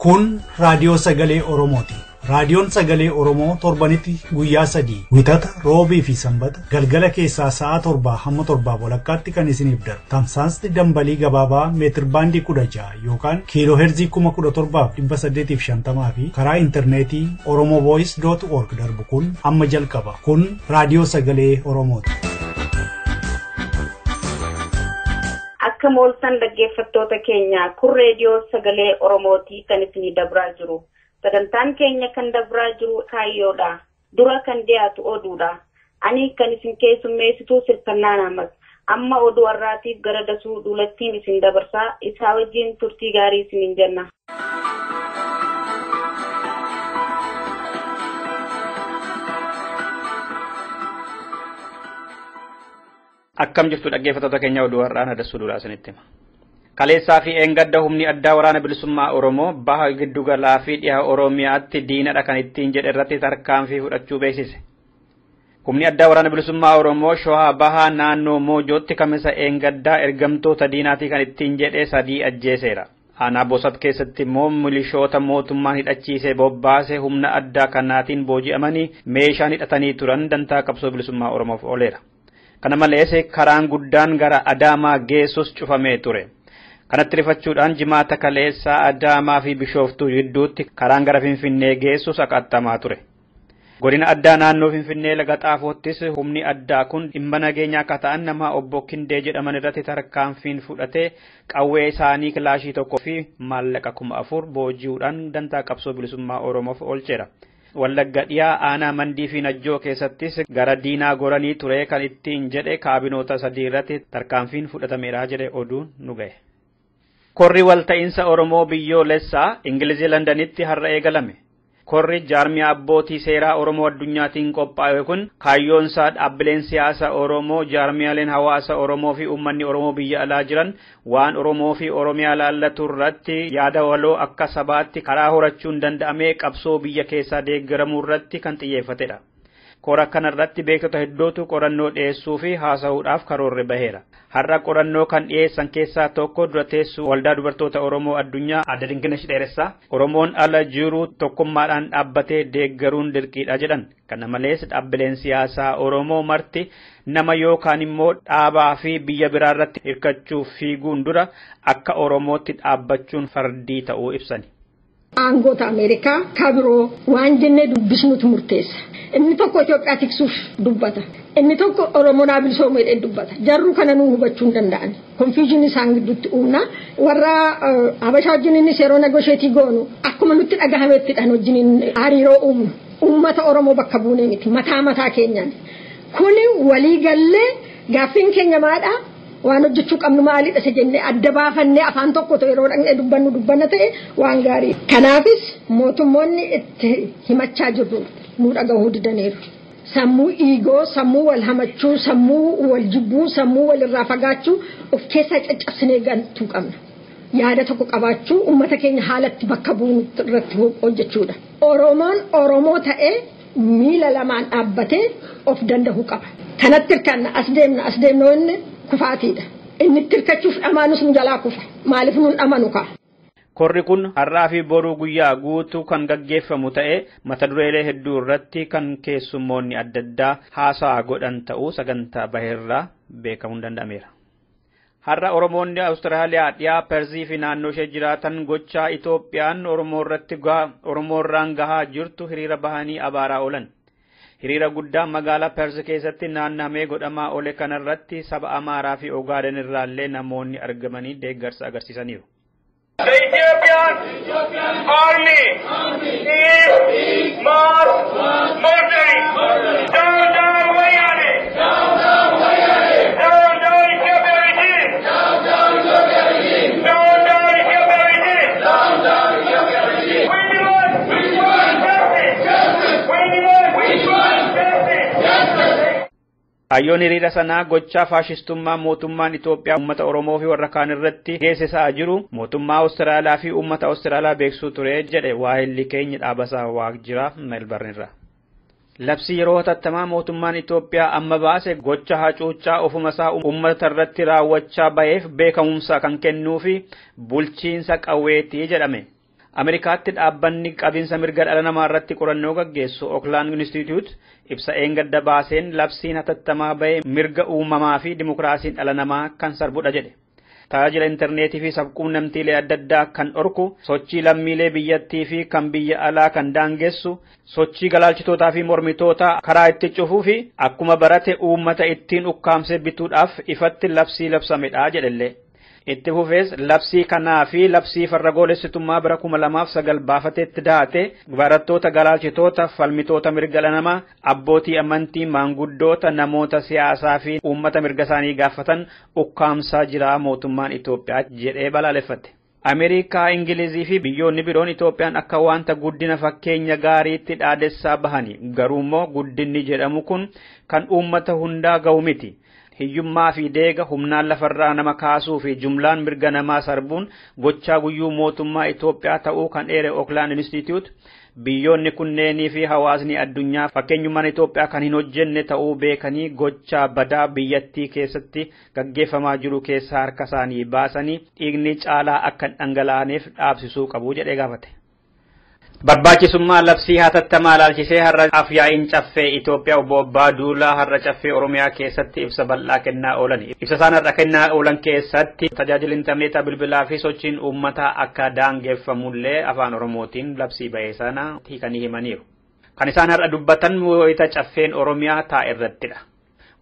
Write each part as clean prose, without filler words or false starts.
Kun raadiyoo sagalee Oromooti. Raadiyoon sagalee Oromoo torbanitti guyyaa 3 wixata roobii fi sanbata galgala keessaa sa'a 7 hamma 7 walakkaatti kan isiniif darbu. Tamsaasni dambalii gabaabaa meetir baandii 16 yookaan kiiloo heerzii 17,850 fi karaa intarneetii oromovoice.org darbu kun amma jalqaba. Kun raadiyoo sagalee Oromooti. Akka mooltan dhaggeeffattoota keenya kun reediyoo sagalee Oromooti kan isinii dabraa jiru. Sagantaan keenya kan dabraa jiru kaayyoodha. Dura kan dhiyaatu oduudha. Ani kan isin keessummeessituu Sirfannaa Naamas. Amma oduu har'aatiif gara dasuu duulattiin isin dabarsaa isaa wajjin turtii gaarii isiniin jenna. Akkam jirtu dhaggeeffattoota keenya oduu har'aan dasuu duulaa isinitti hima. Kaleessaa fi eengadda humni addaa waraana bilisummaa Oromoo baha giddu galaa fi dhiha Oromiyaatti diinadha kan ittiin jedhe irratti tarkaanfii fudhachuu beeksise. Humni addaa waraana bilisummaa Oromoo Shawaa bahaa naannoo Moojootti kamisa eengaddaa ergamtoota diinaatii kan ittiin jedhe 3 ajjeeseera. Aanaa Bosat keessatti immoo milishoota mootummaan hidhachiisee bobbaase humna addaa kanaatiin booji'amanii meeshaan hidhatanii turan dantaa qabsoo bilisummaa Oromoof ooleera. Kana malees karaan guddaan gara Adaamaa geessus cufamee ture. Kanatti rifachuudhaan jimaata kaleessaa Adaamaa fi Bishooftuu gidduutti karaan gara Finfinnee geessus qaxxaamuraa ture. Godina addaa naannoo Finfinnee laga Xaafoottis humni addaa kun dhimma nageenyaa akka ta'an nama obbo Kindee jedhaman irratti tarkaanfii fudhatee qawwee isaanii kilaashii 1 fi maallaqa 4,000 booji'uudhaan dantaa qabsoo bilisummaa Oromoof oolcheera. Wallagga dhiyaa aanaa Mandii fi Najjoo keessattis gara diinaa goranii ture kan ittiin jedhe kaabinoota 3 irratti tarkaanfiin fudhatameera jedhe oduun nu ga'e. Korri walta'iinsa Oromoo biyyoolessaa Ingilizii Londanitti har'a eegalame. Korri jaarmiyaa abbootii seeraa Oromoo addunyaatiin qophaa'e kun kaayyoon isaa dhaabbileen siyaasa Oromoo, jaarmiyaaleen hawaasa Oromoo fi uummanni Oromoo biyya alaa jiran waan Oromoo fi Oromiyaa laallatu irratti yaada waloo akka sabaatti karaa horachuun danda'amee qabsoo biyya keessaa deeggaramuu irratti kan xiyyeeffatedha. Kora kanarratti beektota hedduutu qorannoo dhiyeessuu fi haasa'uudhaaf karoorri baheera. Har'a qorannoo kan dhiyeessan keessaa tokko dura teessuu waldaa dubartoota Oromoo addunyaa Aadde Dinqinash Dheeressaa Oromoon ala jiru tokkummaadhaan dhaabbatee deeggaruun dirqiidha jedhan. Kana malees dhaabbileen siyaasaa Oromoo marti nama yookaan immoo dhaabaa fi biyya biraa irratti hirkachuuf fiiguun dura akka Oromootti dhaabbachuun fardii ta'uu ibsani. Aangoota Ameerikaa kabiroo waan jennee dubbisnutu murteessa. Inni tokko Itoophiyaa tiksuuf dubbata. Inni tokko Oromoo bilisoomuudhaan dubbata. Jarru kana nu hubachuu hin danda'an. Confusion isaan gidduutti uumna. Warra Habashaa wajjin seeroo negosheetii goonu akkuma nutti dhagahameettidhaan wajjin hariiroo uumnu. Uummata Oromoo bakka buunee miti mataa keenyaan. Kuni walii gallee gaaffiin keenya maadhaa? Waan hojjechuu qabnu maalidha isa jennee adda baafannee afaan tokko yeroo dhaqnee dubbanna ta'e waan gaarii. Kanaafis mootummoonni itti himachaa jirru nu dhagahuu didaniiru. Sammuu iigoo, sammuu wal hamachuu, sammuu wal jibbuu, sammuu wal irraa fagaachuu of keessaa caccabsinee galtuu qabna. Yaada tokko qabaachuu uummata keenya haalatti bakka bu'u irratti hojjechuudha. Oromoon Oromoo ta'ee miila lamaan dhaabbatee of danda'uu qaba. Kanatti hirkanna as deemna inni kufaatiidha. Inni tirkachuuf dhamaanus nu jalaa kufa. Maaliif nun dhamanu kaa? Korri kun har'aa fi boruu guyyaa guutuu kan gaggeeffamu ta'ee mata dureelee hedduu irratti kan keessummoonni adda addaa haasaa godhan ta'uu sagantaa baheerraa beekamuun danda'ameera. Har'a Oromoonni Awustiraaliyaa dhiyaa Persii fi naannoo ishee jiraatan gochaa Itoophiyaan Oromoorraan gahaa jirtu hiriira bahanii abaaraa oolan. Hiriira guddaa magaalaa Persii keessatti naannamee godhamaa oole kanarratti saba Amaaraa fi Ogaaden irraallee namoonni argamanii deeggarsa agarsiisaniiru. The Ethiopian army is murdering. Down, Wayane. Down, Ethiopia regime. Down, Ethiopia regime. We want justice. We want justice. Ayyoon hiriira sanaa gochaa faashistummaa mootummaan Itoophiyaa uummata Oromoo fi warra kaan irratti geessisaa jiru mootummaa Awustiraaliyaa fi uummata Awustiraaliyaa beeksisuu ture jedhe waahilli keenya dhaabasaa Waaqjiraa Melbourne irraa. Labsi yeroo hatattamaa mootummaan Itoophiyaa amma baase gocha hacuuccaa ofumasaa uummata irratti raawwachaa baheef beekamumsa kan kennuu fi bulchiinsa qawweetii jedhame. Ameerikaatti dhaabbanni qabiinsa mirga dhala namaa irratti qorannoo gaggeessu Oakland Institute ibsa eengadda baaseen labsiin hatattamaa ba'e mirga uumamaa fi dimokiraasiin dhala namaa kan sarbudha jedhe. Tajaajila intarneetii fi sabquunnamtiilee adda addaa kan dhorku, sochii lammiilee biyyattii fi kan biyya alaa kan daangessu, sochii galaalchitootaa fi mormitoota karaa itti cufuu fi akkuma barate uummata ittiin ukkaamsee bituudhaaf ifatti labsii labsamedha jedhellee. Itti fufees labsii kanaa fi labsii farra goolessitummaa bara 2009 baafateetti daate barattoota galaalchitoota falmitoota mirga dhala namaa abbootii amantii maanguddoota namoota siyaasaa fi uummata mirga isaanii gaafatan ukkaamsaa jira mootummaan Itoophiyaa jedhee balaaleffate. Ameerikaa, Ingilizii fi biyyoonni biroon Itoophiyaan akka wanta guddina fakkeenya gaariitti dhaadessaa bahani. Garuu immoo guddinni jedhamu kun kan uummata hundaa ga'u miti. Hiyyummaa fi deega humnaan lafarraa nama kaasuu fi jumlaan mirga namaa sarbuun gochaa guyyuu mootummaa Itoophiyaa ta'uu kan dheere Oakland Institute biyyoonni kunneenii fi hawaasni addunyaa fakkeenyummaan Itoophiyaa kan hin hojjenne ta'uu beekanii gochaa badaa biyyattii keessatti gaggeeffamaa jiru keessaa harka isaanii baasanii dhiigni caalaa akka dhangala'aniif dhaabsisuu qabu jedhee gaafate. Barbaachisummaa labsii hatattamaa ilaalchisee har'a afyaa'iin caffee Itoophiyaa obbo Abbaa Duulaa har'a caffee Oromiyaa keessatti ibsa bal'aa kennaa oolan. Ibsa isaan har'a kennaa oolan keessatti tajaajila intarneetaa bilbilaa fi sochiin uummataa akka daangeffamullee afaan Oromootiin labsii ba'ee sana hiikanii himaniiru. Kan isaan har'a dubbatan wayita caffeen Oromiyaa taa'e irrattidha.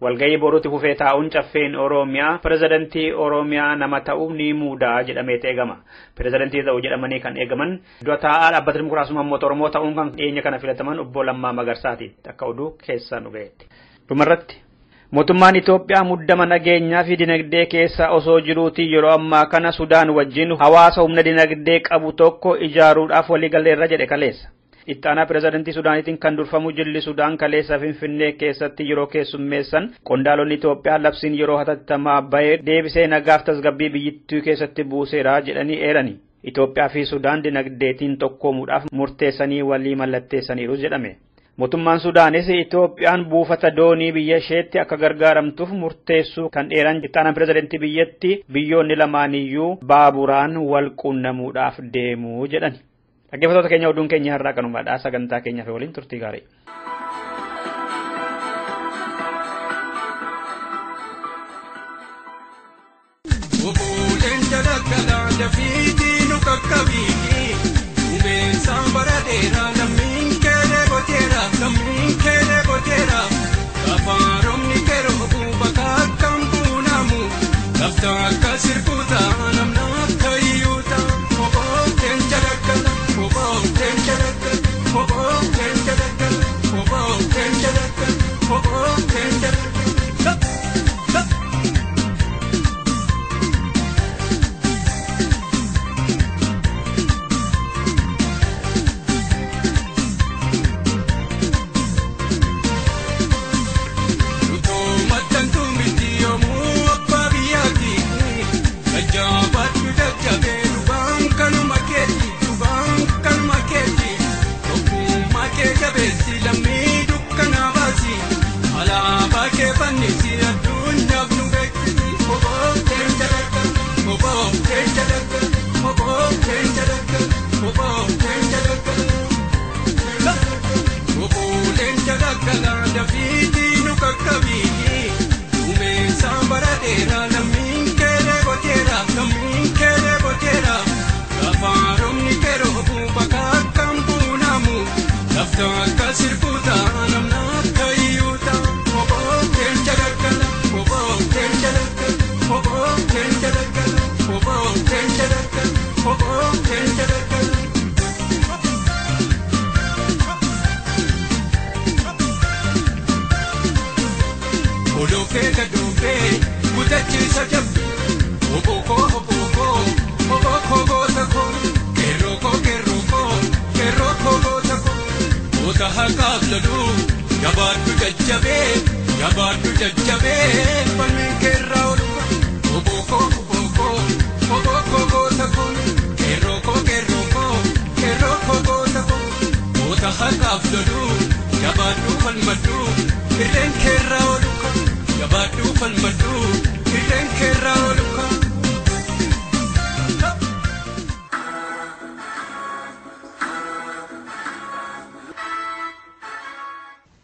Walgayii boruutti fufee taa'uun caffeen Oromiyaa pirezidantii Oromiyaa nama ta'uu ni muudaa jedhamee eegama. Pirezidantii ta'uu jedhamanii kan eegaman dura taa'aa dhaabbata dimokiraasummaa uummata Oromoo ta'uun kan dhiyeenya kana filataman obbo Lammaa Magarsaati akka oduu keessaa nu ga'eetti. Dhumarratti mootummaan Itoophiyaa muddama nageenyaa fi dinagdee keessa osoo jiruutii yeroo ammaa kana Sudaan wajjin hawaasa humna dinagdee qabu tokko ijaaruudhaaf waliigalleerra jedhe kaleessa. Ittaanaa pirezidantii Sudaanitiin kan durfamu jilli Sudaan kaleessa Finfinnee keessatti yeroo keessummeessan qondaalonni Itoophiyaa labsiin yeroo hatattamaa ba'ee deebisee nagaaf tasgabbii biyyattii keessatti buuseera jedhanii eerani. Itoophiyaa fi Sudaan dinagdeetiin tokkoomuudhaaf murteessanii walii mallatteessaniiru jedhame. Mootummaan Sudaanis Itoophiyaan buufata doonii biyya isheetti akka gargaaramtuuf murteessuu kan eeran ittaanaan pirezidantii biyyattii biyyoonni lamaaniyyuu baaburaan wal quunnamuudhaaf deemuu jedhani. Dhaggeeffattoota keenya oduun keenya har'aa kanumaadha. Sagantaa keenyaaf waliin turtii gaarii.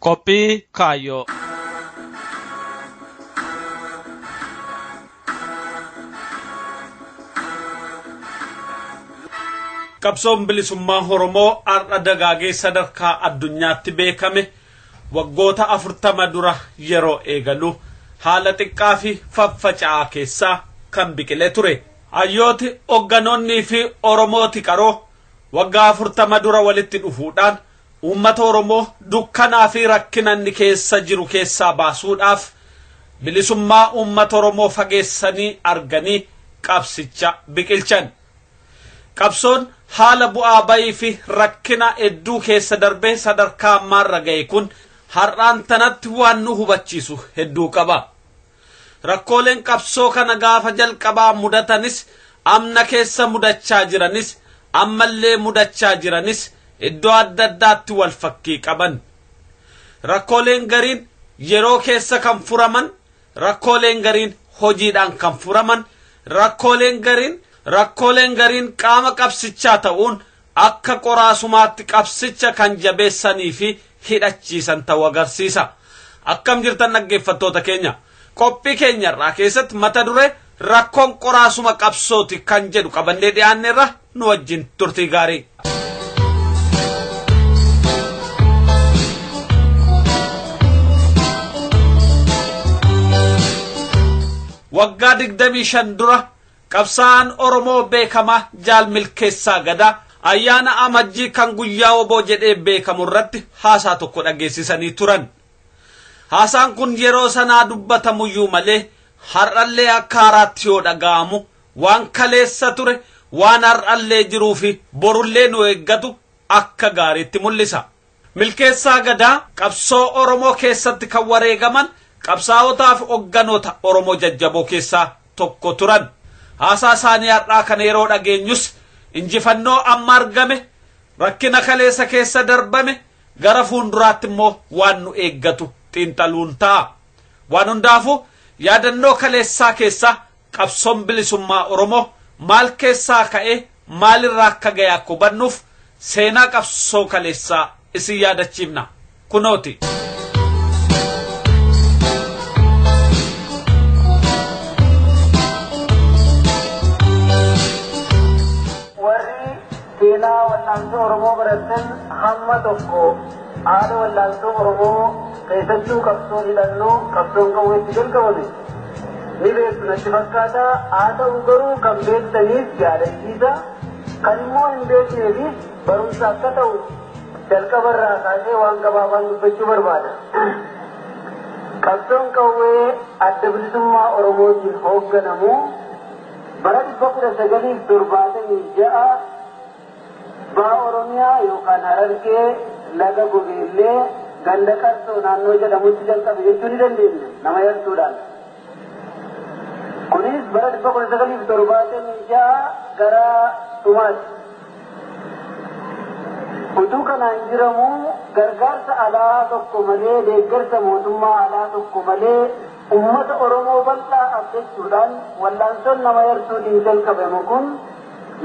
Qophii Kaayyoo. Qabsoon bilisummaa Oromoo har'a dagaagee sadarkaa addunyaatti beekame waggoota 40 dura yeroo eegalu haala xiqqaa fi faffaca'aa keessaa kan biqilee ture. Hayyooti hogganoonnii fi Oromooti qaroo waggaa 40 dura walitti dhufuudhaan uummata Oromoo dukkanaa fi rakkinanni keessa jiru keessaa baasuudhaaf bilisummaa uummata Oromoo fageessanii arganii qabsicha biqilchan. Qabsoon haala bu'aa bayii fi rakkina hedduu keessa darbee sadarkaa ammaarra ga'e kun har'aan tanatti waan nu hubachiisu hedduu qaba. Rakkooleen qabsoo kana gaafa jalqabaa mudatanis amna keessa mudachaa jiranis ammallee mudachaa jiranis iddoo adda addaatti wal fakkii qaban. Rakkooleen gariin yeroo keessa kan furaman, rakkooleen gariin hojiidhaan kan furaman, rakkooleen gariin qaama qabsichaa ta'uun akka qoraasumaatti qabsicha kan jabeessanii fi hidhachiisan ta'uu agarsiisa. Akkam jirtan dhaggeeffattoota keenya. Qophii keenyarraa keessatti mata duree rakkoon qoraasuma qabsooti kan jedhu qabannee dhiyaanneerra nu wajjin turtii gaarii. Waggaa 25 dura qabsaa'aan Oromoo beekamaa Jaal Milkeessaa Gadaa ayyaana amajjii kan guyyaa oboo jedhee beekamu irratti haasaa tokko dhageessisanii turan. Haasaan kun yeroo sanaa dubbatamuyyuu malee har'allee akka haaraatti yoo dhaga'amu waan kaleessa ture waan har'allee jiruu fi borullee nu eeggatu akka gaariitti mul'isa. Milkeessaa Gadaa qabsoo Oromoo keessatti kan wareegaman qabsaa'otaa fi hogganoota Oromoo jajjaboo keessaa tokko turan. Haasaa isaanii har'aa kana yeroo dhageenyus injifannoo amma argame rakkina kaleessa keessa darbame gara fuulduraatti immoo waan nu eeggatu xiinxaluun ta'a. Waan hundaafuu yaadannoo kaleessaa keessaa qabsoon bilisummaa Oromoo maal keessaa ka'ee maalirraa akka ga'e akka hubannuuf seenaa qabsoo kaleessaa isin yaadachiifna. Kunooti. seenaa wal'aansoo Oromoo baratan hamma tokko haala wal'aansoo Oromoo keessattuu qabsoo hidhannoo qabsoon qawweetti jalqabame ni beektu natti fakkaata. Haa ta'u garuu kan beektaniif yaadachiisa, kan immoo hin beekneefis barumsa akka ta'u jalqabarraa kaasee waan gabaabaan dubbachuu barbaada. Qabsoon qawwee adda bilisummaa Oromootiin hoogganamu bara 1976 Baa Oromiyaa yookaan Harargee laga Gobeellee ganda Qarsoo naannoo jedhamutti jalqabe jechuu ni dandeenya nama yartuudhaan. Kunis bara 1976 gara dhumaatti. Utuu kanaan jiramu gargaarsa alaa tokko malee deeggarsa mootummaa alaa tokko malee uummata Oromoo bal'aa abdachuudhaan wal'aansoon nama yartuutiin jalqabamu kun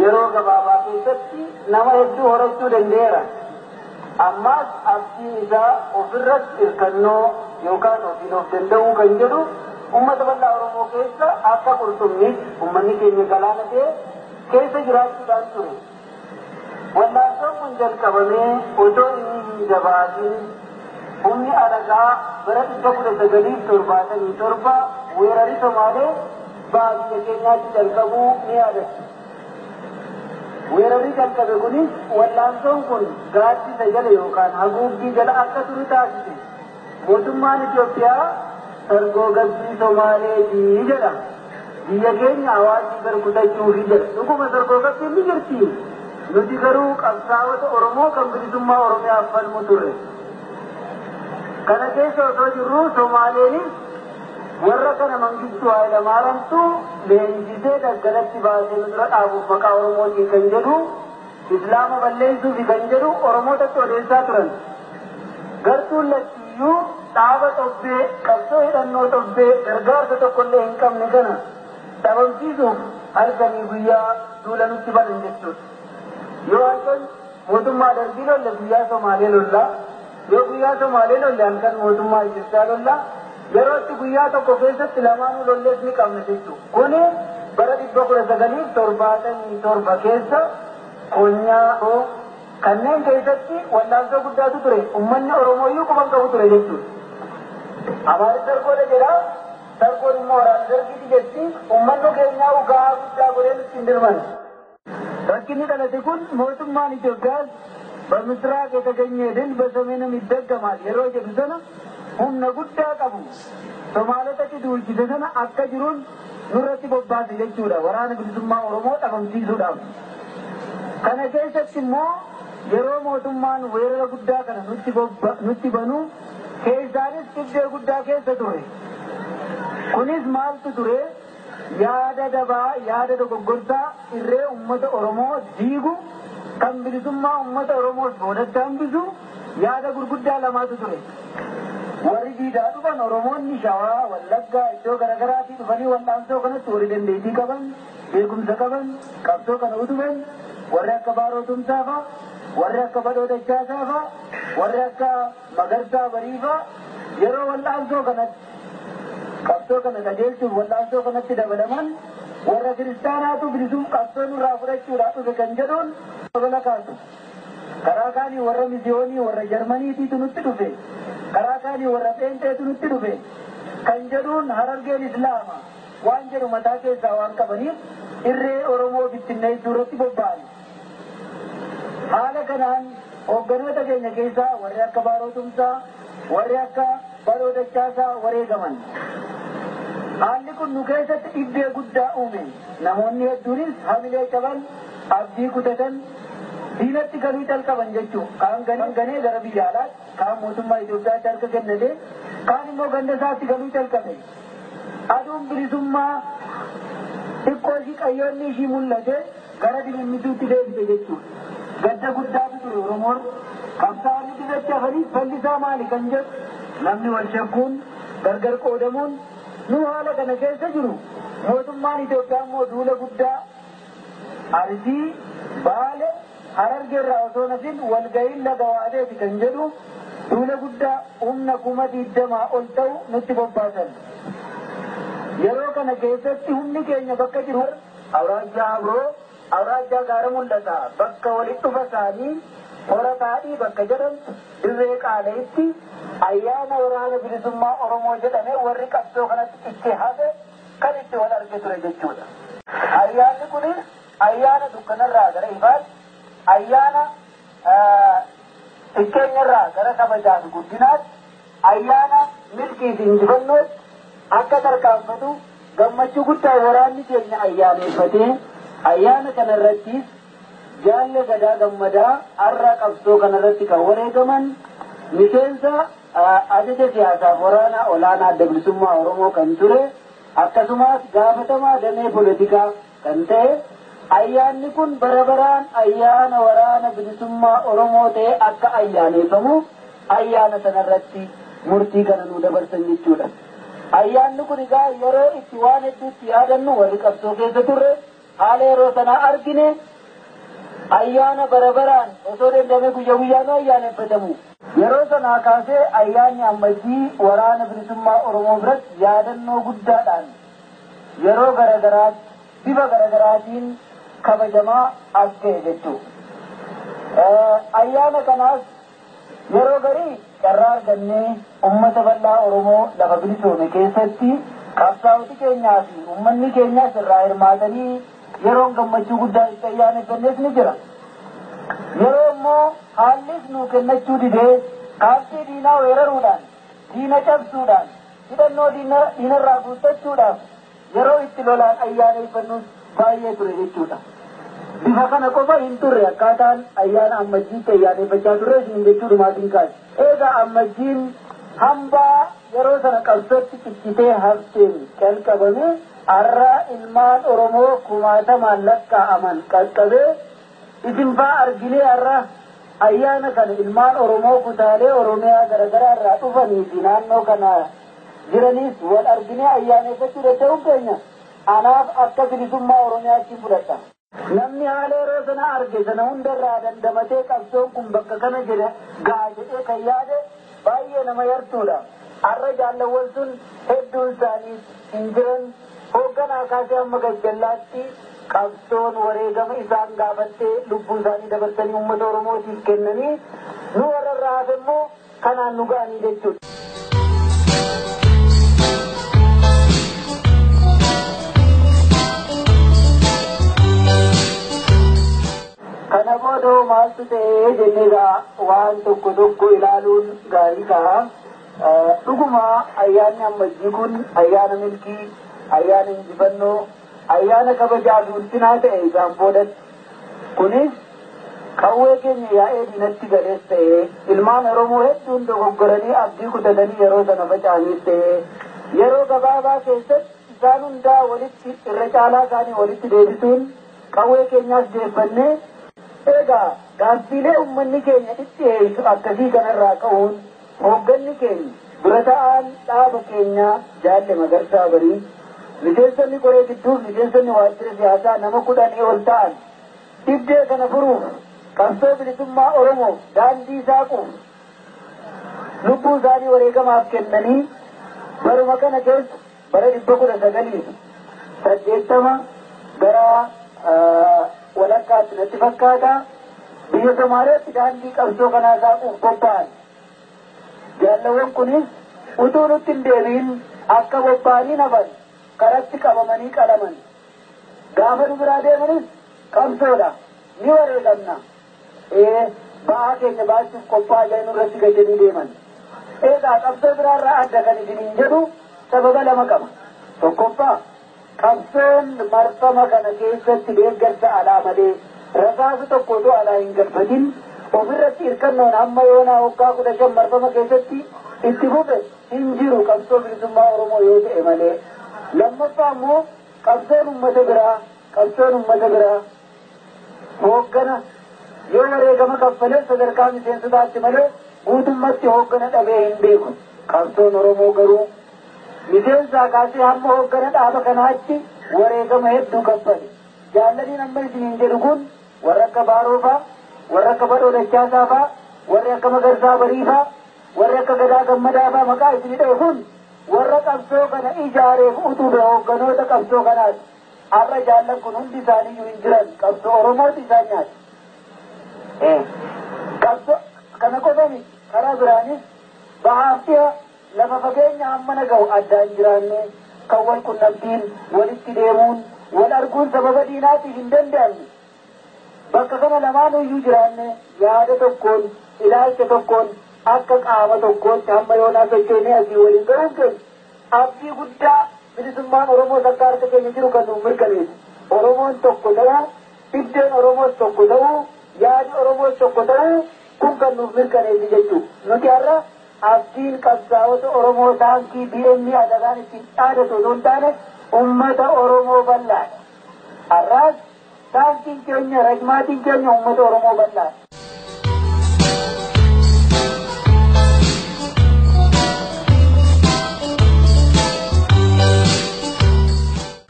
yeroo gabaabaa keessatti nama hedduu horachuu danda'eera. Ammas abdiin isaa ofirratti hirkannoo yookaan ofiin of danda'uu kan jedhu uummata bal'aa Oromoo keessa akka qurxummiitti uummanni keenya galaana ta'e keessa jiraachuudhaan ture. Wal'aansoon kun jalqabamee otoo inni hin jabaatin humni alagaa bara 1977 weerarii Somaalee biyya keenyaatti jalqabuu ni yaadachiisa. Weerarii jalqabe kunis wal'aansoon kun gaaddisa jala yookaan haguuggii jala akka turu taasise. Mootummaan Itoophiyaa sargoogamtii Somaaleetii jedha. Biyya keenya hawaasii barkutachuufi jedha. Dhuguma sargoogamtiin ni jirti. Nuti garuu qabsaa'ota Oromoo kan bilisummaa Oromiyaaf falmu turre. Kana keessa osoo jirru Somaaleenis warra kana Mangistuu Hayilamaariyaamtu leenjisee daggalatti baasee nu dura dhaabuuf maqaa Oromootiin kan jedhu Islaama balleessuufi kan jedhu Oromootatti odeessaa turan. Gartuun lachiyyuu dhaaba xobbee qabsoo hidhannoo xobbee gargaarsa tokkollee hin qabne kana dhabamsiisuuf halkanii guyyaa duula nutti banan jechuudha. Yoo halkan mootummaa darbii lolla guyyaa Somaalee lollaa yoo guyyaa Somaalee lollaan kan mootummaa Itoophiyaa lolla yeroo itti guyyaa tokko keessatti lamaanuu lollees ni qabna jechuudha. Kuni bara 1977 keessa Konyaa kanneen keessatti wallaansoo guddaatu ture. Uummanni Oromooyyuu quban qabu ture jechuudha. Amaari dargoodha jedha. Dargoon immoo waraana dargiiti jetti. Uummanni keenyaa ugaa guddaa godhee nutti hin dirman. Rakkinni dhalate kun mootummaan Itoophiyaas በምስራቅ የተገኘ ድል በሰሜንም ይደገማል yeroo jedhu sana humna guddaa qabu Somaalotatti duulchise sana akka jiruun nurratti bobbaase jechuudha waraana bilisummaa Oromoo dhabamsiisuudhaaf. Kana keessatti immoo yeroo mootummaan weerara guddaa kana nutti banuu keessaanis dhibdee guddaa keessa ture. Kunis maaltu ture? Yaada dabaa, yaada dogoggorsaa irree uummata Oromoo diigu kan bilisummaa uummata Oromoos boodatti hambisu yaada gurguddaa lamaatu ture. Warri diidaa dhufan Oromoonni Shawaa, Wallaggaa iddoo garaagaraatii dhufanii wallaansoo kanatti warri dandeettii qaban, beekumsa qaban, qabsoo kana utuban, warri akka Baaroo Tumsaa fa'a, warri akka Badhoo Dachaasaa fa'a, warri akka Magarsaa Barii fa'a yeroo wallaansoo kanatti qabsoo kana qajeelchuuf wallaansoo kanatti dabalaman warra kiristaanaatu bilisum qabsoo nurraa fudhachuudhaaf dhufe kan jedhuun dabala kaasu. Karaa kaanii warra misiyoonii warra Jarmaniitiitu nutti dhufe. Karaa kaanii warra Pheenxeetu nutti dhufe. Kan jedhuun Harargeen Islaama waan jedhu mataa keessaa waan qabaniif irree Oromoo bittinneessuu irratti bobba'an. Haala kanaan hoogganoota keenya keessaa warri akka Baaroo Tumsaa, warri akka Badhoo Dachaasaa wareegaman. Haalli kun nu keessatti dhibdee guddaa uume. Namoonni hedduunis hamilee qaban, abdii kutatan, diinatti galuu calqaban jechuudha. Kaan ganee gara biyya alaatti, kaan mootummaa Itoophiyaatti harka kennate, kaan immoo ganda isaatti galuu calqabe. Aduun bilisummaa xiqqoo ishii qayyoonni ishii mul'ate gara dimimmituutti deebite jechuudha. Gadda guddaatu ture Oromoon. Qabsaa'onni dirreetti hafanii bal'isaa maali kan jedhu namni wal shakkuun gargar qoodamuun nu haala kana keessa jiru. Mootummaan Itoophiyaa immoo duula guddaa Arsii, Baale, Harargeerraa osoo nafin walga'iin laga waadeeti kan jedhu duula guddaa humna 20,000 ol ta'u nutti bobbaasan. Yeroo kana keessatti humni keenya bakka jiru Awraajjaa Abroo, Awraajjaa Gaara Mul'ata bakka walitti dhufa isaanii horataadhii bakka jedhamtu dirree qaaleetti ayyaana waraana bilisummaa Oromoo jedhame warri qabsoo kanatti itti hafe kan itti wal arge ture jechuudha. Ayyaanni kunis ayyaana dukkanarraa gara ifaatti, ayyaana xiqqeenyarraa gara kabajaa fi guddinaatti, ayyaana milkii fi injifannootti akka tarkaanfatu gammachuu guddaa waraanni keenya ayyaaneeffatee ayyaana kanarrattis jaalle Gadaa Gammadaa har'a qabsoo kanarratti kan wareegaman miseensa ajaja siyaasaaf waraana olaanaa adda bilisummaa Oromoo kan ture akkasumas gaafatamaa damee poolitikaa kan ta'e ayyaanni kun bara baraan ayyaana waraana bilisummaa Oromoo ta'e akka ayyaaneeffamu ayyaana sanarratti murtii kana nu dabarsan jechuudha. Ayyaanni kun egaa yeroo itti waan hedduutti yaadannu warri qabsoo keessa turre haala yeroo sanaa argine ayyaana bara baraan osoo dandame guyyaa guyyaan ayyaaneffatamu. Yeroo sanaa kaasee ayyaanni ammajjii waraana bilisummaa Oromoo biratti yaadannoo guddaadhaan yeroo garagaraatti bifa garagaraatiin kabajamaa as ga'e jechuudha. Ayyaana kanaas yeroo garii carraa argannee uummata bal'aa Oromoo lafa bilisoome keessatti qabsaa'oti keenyaa fi uummanni keenyaas irraa hirmaatanii yeroon gammachuu guddaa itti ayyaaneffannes ni jira. Yeroo immoo haallis nuu kennachuu didee kaartii diinaa weeraruudhaan, diina cabsuudhaan, hidhannoo diinarraa guuttachuudhaaf yeroo itti lolaan ayyaaneffannus baay'ee ture jechuudha. Bifa kana qofa hin turre akkaataan ayyaana ammajjiitti ayyaaneffachaa turre isin jechuudhumaatiin kaase. Egaa ammajjiin hambaa yeroo sana qabsootti ciccitee hafteen calqabame har'a ilmaan Oromoo 1000 lakkaa'aman qaqqabee isin faa arginee har'a ayyaana kana ilmaan Oromoo kutaalee Oromiyaa garagaraa irraa dhufanii fi naannoo kana jiranis wal arginee ayyaaneffachuu danda'uun keenya anaaf akka bilisummaa Oromiyaatti fudhata. namni haala yeroo sana arge sana hundarraa dandamatee qabsoon kun bakka kana jedhe gaaja'ee kan yaade baay'ee nama yartuudha. Har'a jaallawwan sun hedduun isaanii hin jiran hoogganaa kaasee amma gajjallaatti qabsoon wareegama isaan gaafattee lubbuu isaanii dabarsanii uummata Oromootiif kennanii nu warra irraa hafe immoo kanaan nu ga'anii jechuudha. Kana booda maaltu ta'ee jenneegaa waan tokko tokko ilaaluun gaarii ta'a. Dhuguma ayyaanni ammajjii kun ayyaana milkii, ayyaana injifannoo, ayyaana kabajaa fi ulfinaa ta'e isaan boodatti. Kunis qawwee keenya yaa'ee diinatti galees ta'e ilmaan Oromoo hedduun dogoggoranii abdii kutatanii yeroo sana faca'aniis ta'e yeroo gabaabaa keessatti isaan hundaa walitti irra caalaa isaanii walitti deebisuun qawwee keenyaas deeffannee egaa gaaffiilee uummanni keenya itti eeysu akkasii kanarraa ka'uun hoogganni keenya dura ta'aan dhaaba keenya Jaalle Magarsaa Barii miseensonni qoree gidduuf miseensonni waajjira siyaasaa nama 10 ol ta'an dhibdee kana furuuf qabsoo bilisummaa Oromoo daandii saaquuf lubbuu isaanii wareegamaaf kennanii baruma kana keessa bara 1980 gara walakkaatti natti fakkaata biyya Somaaliyaatti daandii qabsoo kanaa saaquuf bobba'an. Jaallawwan kunis utuu nutti hin deebiin akka bobba'anii nafan karatti qabamanii qalaman. Gaafa nu biraa deemanis qabsoodha ni wareegamna. Ba'aa keenya baachuuf qophaa'aa jiran irratti gajjanii deeman. Egaa qabsoo biraarraa adda kan isiniin jedhu sababa lama qaba. Tokkoffaa qabsoon marfama kana keessatti deeggarsa alaa malee rasaasa tokko otoo alaa hin galfatin ofirratti hirkannoon amma yoonaa waggaa 15 marfama keessatti itti fufe hin jiru qabsoo bilisummaa Oromoo yoo ta'e malee. Lammaffaa immoo qabsoon uummata biraa hooggana yoo wareegama kaffalee sadarkaa miseensotaatti malee guutummatti hooggana dhabee hin beeku. Qabsoon Oromoo garuu miseensaa kaasee hamma hooggana dhaaba kanaatti wareegama hedduu kaffale. Jaallaniin amma isiniin jedhu kun warra akka Baaroofaa, warra akka Badhoo Dachaasaafa, warra akka Magarsaa Bariifaa, warra akka Gadaa Gammadaafaa maqaa isinii dha'e kun warra qabsoo kana ijaareef utube hoogganoota qabsoo kanaati. Har'a jaallan kun hundi isaaniiyyuu hin jiran qabsoo Oromooti isaan nyaati. Qabsoo kana qofani karaa biraanis bahaaftiya lafa fageenya hamma naga'u addaan jiraanne kan wal qunnamtiin walitti deemuun wal arguun sababa diinaatiif hin danda'amne bakka kana lamaan iyyuu jiraanne yaada tokkoon ilaalcha tokkoon akka qaama tokkootti hamma yoonaa sochoonee asii waliin ga'uun keenya abdii guddaa bilisummaan Oromoo akka harka keenya jiru kan nuuf mirkaneessu. Oromoon tokko ta'uu, iddeen Oromoos tokko ta'uu, yaadi Oromoos tokko ta'uu kun kan nuuf mirkaneessu jechuudha. Nuti har'a abdiin qabsaa'ota Oromoo taankii BMI adagaan ittiin dhaadatu osoo hin taane ummata Oromoo bal'aadha. Har'aas taankiin keenya rajmaatiin keenya ummata Oromoo bal'aadha.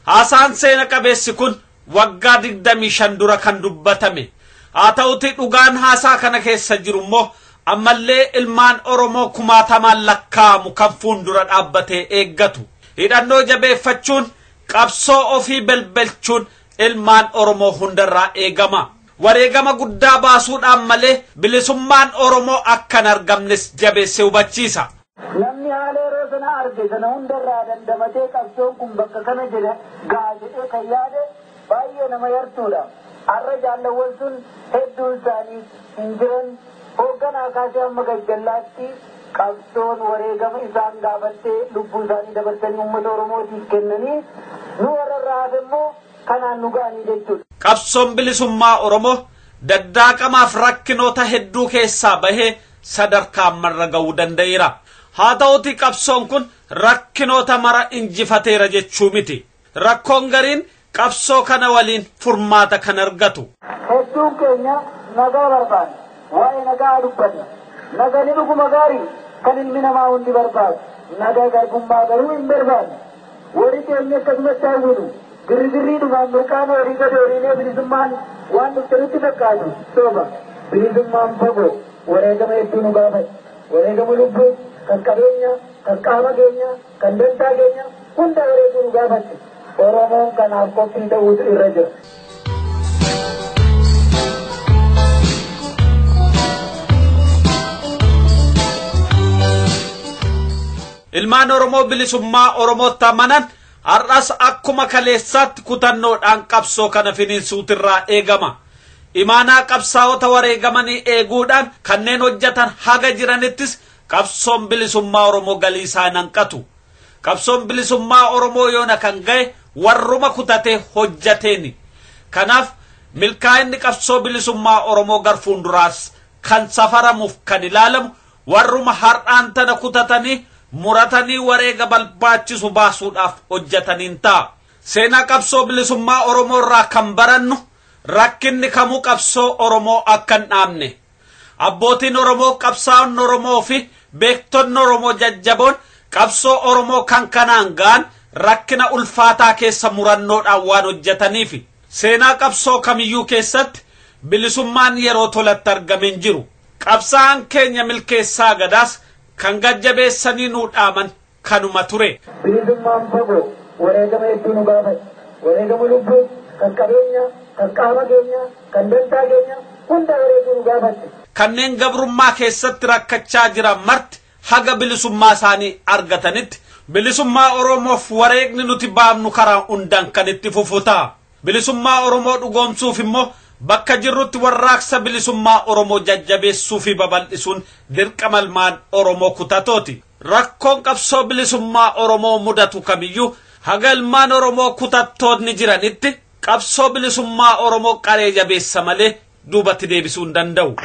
Haasaan seena qabeessi kun waggaa 25 dura kan dubbatame. Haa ta'uti dhugaan haasaa kana keessa jiru immoo ammallee ilmaan Oromoo 1000 lakkaa'amu kan fuuldura dhaabbatee eeggatu. Hidhannoo jabeeffachuun qabsoo ofii belbelchuun ilmaan Oromoo hundarraa eegama. Wareegama guddaa baasuudhaan malee bilisummaan Oromoo akkan argamnes jabeessee hubachiisa. Namni haala yeroo sana arge sana hundarraa dandamatee qabsoon kun bakka kana jedhe gaaja'ee kan yaade baay'ee nama yartuudha. Har'a jaallawwan sun hedduun isaanii hin jiran hoogganaa kaasee amma gajjallaatti qabsoon wareegama isaan gaafattee lubbuu isaanii dabarsanii uummata Oromootiif kennanii nu warra irraa hafe immoo kanaan nu ga'anii jechuudha. Qabsoon bilisummaa Oromoo daddaaqamaaf rakkinoota hedduu keessaa bahee sadarkaa ammarra ga'uu danda'eera. Haa ta'uti qabsoon kun rakkinoota mara injifateera jechuu miti. Rakkoon gariin qabsoo kana waliin furmaata kan argatu. Hedduun keenya nagaa barbaada. Waa'ee nagaa dubbanna. Nagani dhuguma gaarii kan ilmi namaa hundi barbaadu. Nagaa garbummaa garuu hin barbaadne. Warri keenya akkasumatti hawwinu girgirrii dhumaan mirqaan horii gadi horiilee bilisummaan waan dhuftanitti fakkaatu sooba bilisummaan fagoo wareegama hedduu nu gaafate wareegama lubbuu kan qabeenya kan qaama keenya kan dantaa keenya hunda wareeguu nu gaafate oromoon kanaaf qophii ta'uutu irra jira. Ilmaan Oromoo bilisummaa Oromootti amanan har'as akkuma kaleessaatti kutannoodhaan qabsoo kana finiinsuutirraa eegama. Imaanaa qabsaa'ota wareegamanii eeguudhaan kanneen hojjetan haga jiranittis qabsoon bilisummaa Oromoo galii isaa hanqatu. Qabsoon bilisummaa Oromoo yoona kan ga'e warruma kutatee hojjeteeni. Kanaaf milkaa'inni qabsoo bilisummaa Oromoo gar fuulduraas kan safaramuuf kan ilaalamu warruma har'aan tana kutatanii muratanii wareega barbaachisu baasuudhaaf hojjetaniin ta'a. Seenaa qabsoo bilisummaa Oromoo irraa kan barannu rakkinni kamuu qabsoo Oromoo akka hin dhaabne. Abbootiin Oromoo, qabsaa'onni Oromoo fi beektonni Oromoo jajjaboon qabsoo Oromoo kan kanaan ga'an rakkina ulfaataa keessa murannoodhaan waan hojjetaniif. Seenaa qabsoo kamiyyuu keessatti bilisummaan yeroo tolatti argameen jiru. Qabsaa'aan keenya milkeessaa Gadaas kan gajjabeessanii nuu dhaaman kanuma ture. Bilisummaan fagoo wareegama hedduu nu gaafate wareegama lubbuu kan qabeenya kan qaama keenya kan dantaa keenya hunda wareeguu nu gaafate. Kanneen gabrummaa keessatti rakkachaa jiran marti haga bilisummaa isaanii argatanitti bilisummaa Oromoof wareegni nuti baafnu karaa hundaan kan itti fufu ta'a. Bilisummaa Oromoo dhugoomsuuf immoo bakka jirrutti warraaqsa bilisummaa Oromoo jajjabeessuu fi babal'isuun dirqama ilmaan Oromoo kutatooti. Rakkoon qabsoo bilisummaa Oromoo mudatu kamiyyuu haga ilmaan Oromoo kutattoonni jiranitti qabsoo bilisummaa Oromoo qaree jabeessa malee duubatti deebisuu hin danda'u.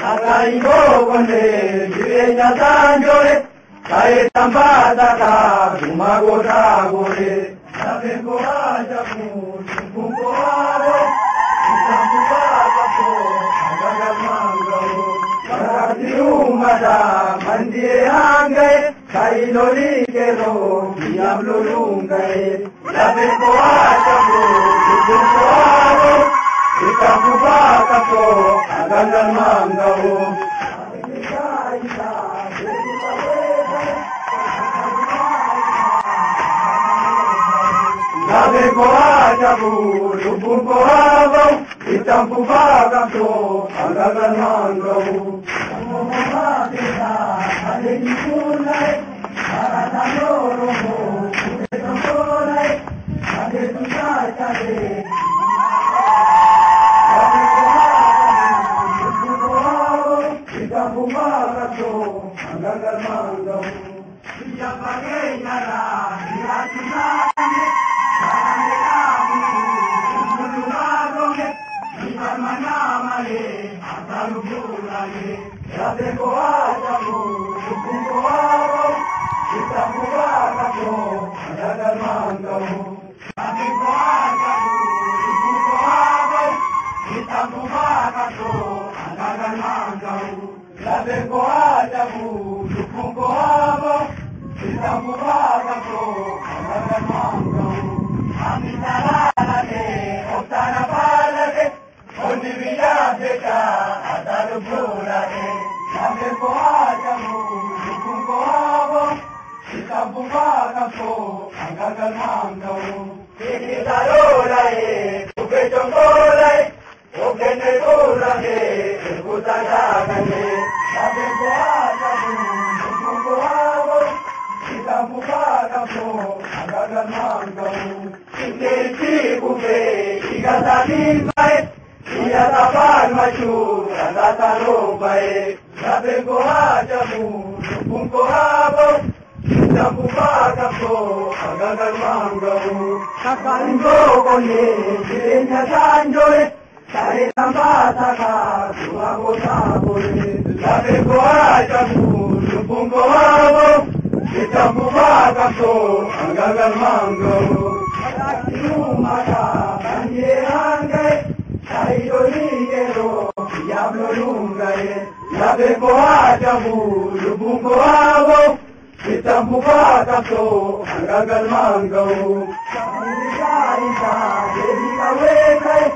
Itambuka kapso hangagal mangau Samudra isa devi kawekai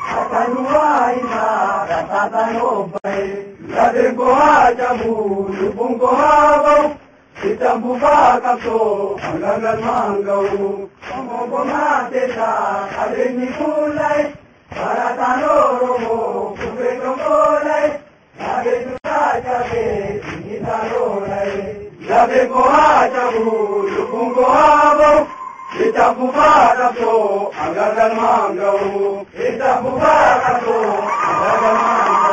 Atanua isa ratatano bai Ladenko hajabu lubungko habau Itambuka kapso hangagal mangau Samobonga tesa adeni kulai Baratano romo kubeko kolai Ladenko hajabe initano lai Labe koha jabu, lupung koha bau, kita buka kapso, agar dan manggau, kita buka kapso, agar dan manggau.